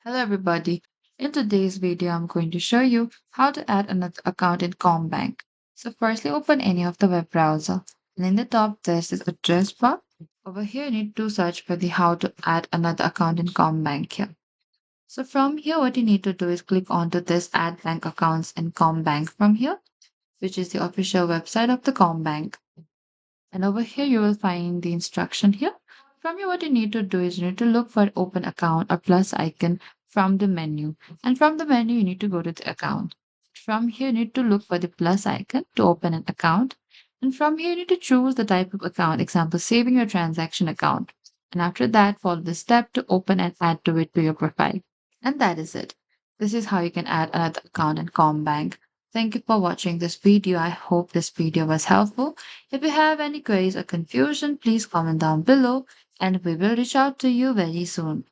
Hello everybody. In today's video, I'm going to show you how to add another account in Commbank. So firstly, open any of the web browser. And in the top, there's this address bar. Over here, you need to search for the how to add another account in Commbank here. So from here, what you need to do is click onto this add bank accounts in Commbank from here, which is the official website of the Commbank. And over here, you will find the instruction here. From here, what you need to do is you need to look for open account or plus icon from the menu. And from the menu, you need to go to the account. From here, you need to look for the plus icon to open an account. And from here, you need to choose the type of account, example, saving your transaction account. And after that, follow the step to open and add to it to your profile. And that is it. This is how you can add another account in Commbank. Thank you for watching this video. I hope this video was helpful. If you have any queries or confusion, please comment down below and we will reach out to you very soon.